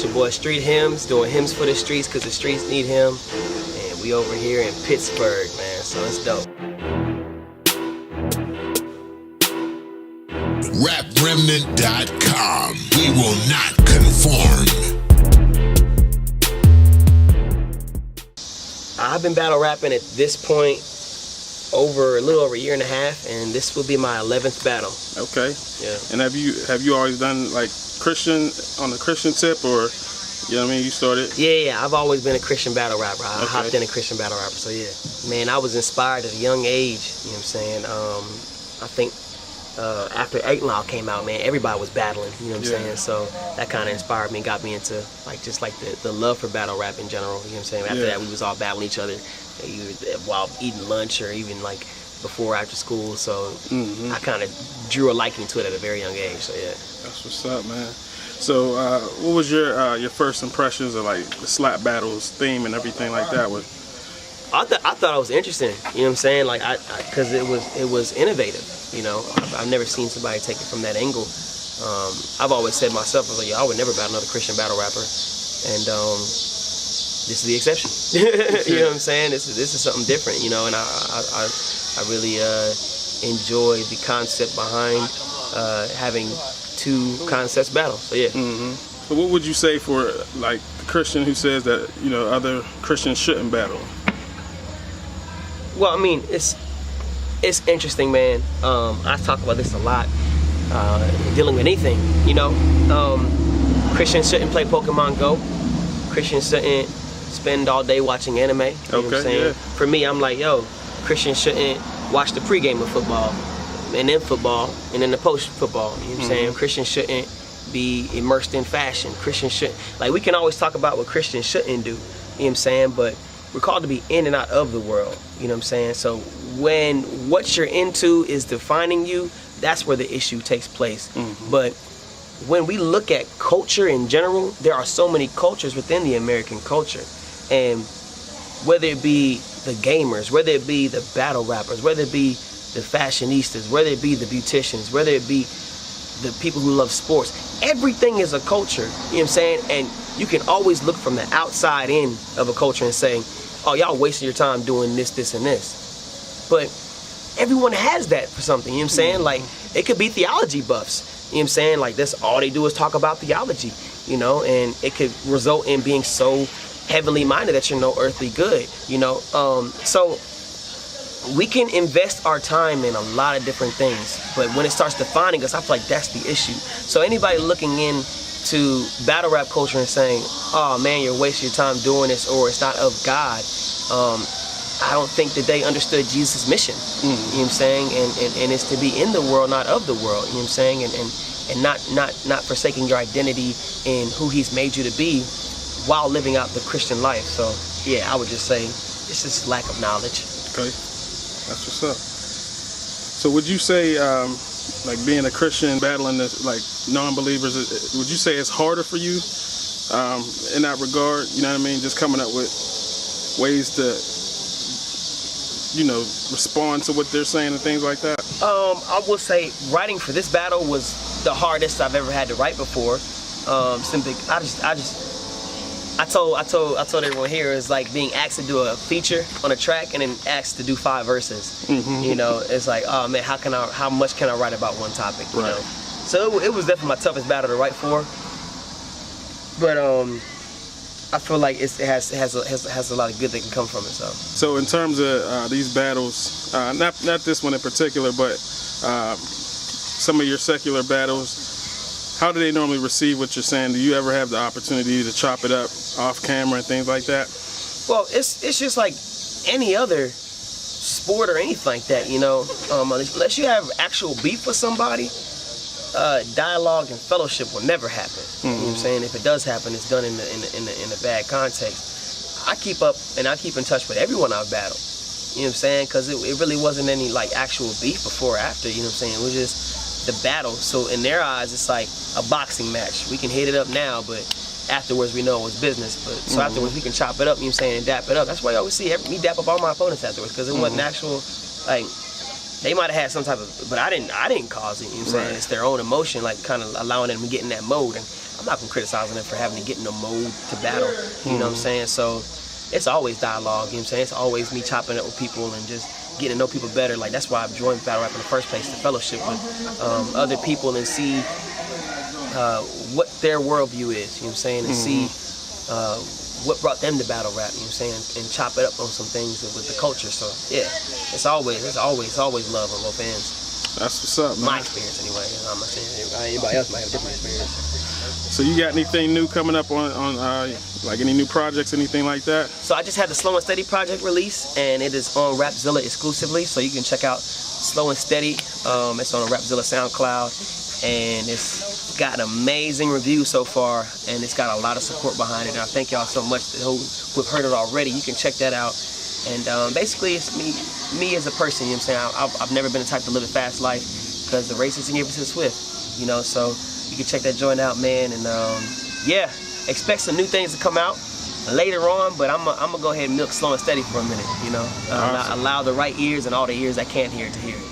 It's your boy Street Hymns, doing hymns for the streets because the streets need him. And we over here in Pittsburgh, man, so it's dope. RapRemnant.com. We will not conform. I've been battle rapping at this point over a little over a year and a half, and this will be my 11th battle. Okay. Yeah. And have you always done like Christian on the Christian tip, or you know what I mean? You started. Yeah. I've always been a Christian battle rapper. I hopped in a Christian battle rapper. So yeah, man, I was inspired at a young age. You know what I'm saying? I think after 8 Law came out, man, everybody was battling. You know what I'm saying? So that kind of inspired me and got me into like just like the love for battle rap in general. You know what I'm saying? After that, we was all battling each other while eating lunch or even like before or after school. So I kind of drew a liking to it at a very young age. So yeah. That's what's up, man. So what was your first impressions of like the slap battles theme and everything like that? I thought it was interesting. You know what I'm saying? Like because it was innovative. You know, I've never seen somebody take it from that angle. I've always said myself, I was like, yo, I would never battle another Christian battle rapper, and this is the exception. You know what I'm saying? This is something different. You know, and I really enjoy the concept behind having 2 concepts battle. So yeah. So what would you say for like the Christian who says that, you know, other Christians shouldn't battle? Well, I mean, it's interesting, man. I talk about this a lot, dealing with anything, you know. Christians shouldn't play Pokemon Go. Christians shouldn't spend all day watching anime. You know what I'm saying? Yeah. For me, I'm like, yo, Christians shouldn't watch the pregame of football, and then football, and then the post-football. You know what I'm saying? Christians shouldn't be immersed in fashion. Christians shouldn't, like, we can always talk about what Christians shouldn't do. You know what I'm saying? But we're called to be in and out of the world. You know what I'm saying? So when what you're into is defining you, that's where the issue takes place. But when we look at culture in general, there are so many cultures within the American culture. And whether it be the gamers, whether it be the battle rappers, whether it be the fashionistas, whether it be the beauticians, whether it be the people who love sports, everything is a culture. You know what I'm saying? And you can always look from the outside in of a culture and say, oh, y'all wasting your time doing this, this, and this. But everyone has that for something, you know what I'm saying? Like, it could be theology buffs, you know what I'm saying? Like, that's all they do is talk about theology, you know? And it could result in being so heavenly minded that you're no earthly good, you know? So we can invest our time in a lot of different things, but when it starts defining us, I feel like that's the issue. So anybody looking in to battle rap culture and saying, oh man, you're wasting your time doing this, or it's not of God, I don't think that they understood Jesus' mission. You know what I'm saying? And it's to be in the world, not of the world. You know what I'm saying? And not forsaking your identity in who He's made you to be while living out the Christian life. So yeah, I would just say it's just lack of knowledge. Okay, that's what's up. So would you say, like being a Christian battling this, like non-believers, would you say it's harder for you in that regard? You know what I mean? Just coming up with ways to, you know, respond to what they're saying and things like that? I will say writing for this battle was the hardest I've ever had to write before. Simply, I told everyone here, it's like being asked to do a feature on a track and then asked to do 5 verses. You know, it's like, oh man, how much can I write about one topic? You know? So it was definitely my toughest battle to write for. But I feel like it has a lot of good that can come from it. So in terms of these battles, not this one in particular, but some of your secular battles, how do they normally receive what you're saying? Do you ever have the opportunity to chop it up off camera and things like that? Well, it's just like any other sport or anything like that, you know. Unless you have actual beef with somebody, dialogue and fellowship will never happen. You know what I'm saying? If it does happen, it's done in a bad context. I keep up and I keep in touch with everyone I've battled. You know what I'm saying? Because it really wasn't any like actual beef before or after. You know what I'm saying? It was just the battle. So in their eyes, it's like a boxing match. We can hit it up now, but afterwards we know it was business. But so afterwards we can chop it up, you know what I'm saying, and dap it up. That's why you always see me dap up all my opponents afterwards, because it wasn't actual, like, they might have had some type of, but I didn't cause it, you know what I'm saying? It's their own emotion, like kind of allowing them to get in that mode. And I'm not gonna criticize them for having to get in the mode to battle. You know what I'm saying? So it's always dialogue. You know what I'm saying? It's always me chopping up with people and just getting to know people better. Like that's why I've joined battle rap in the first place, to fellowship with other people and see what their worldview is. You know what I'm saying? And see what brought them to battle rap. You know what I'm saying? And chop it up on some things with the culture. So yeah, it's always love on both ends. That's what's up, man. My experience anyway. I'm not saying anybody else might have a different experience. So you got anything new coming up on like any new projects, anything like that? So I just had the Slow and Steady project release, and it is on Rapzilla exclusively. So you can check out Slow and Steady. It's on Rapzilla SoundCloud, and it's got amazing reviews so far, and it's got a lot of support behind it. And I thank y'all so much who have heard it already. You can check that out. And basically, it's me as a person. You know what I'm saying? I've never been the type to live a fast life because the race isn't here for the swift. You know, so you can check that joint out, man. And yeah, expect some new things to come out later on. But I'm gonna go ahead and milk Slow and Steady for a minute. You know, Awesome. allow the right ears and all the ears that can't hear to hear it.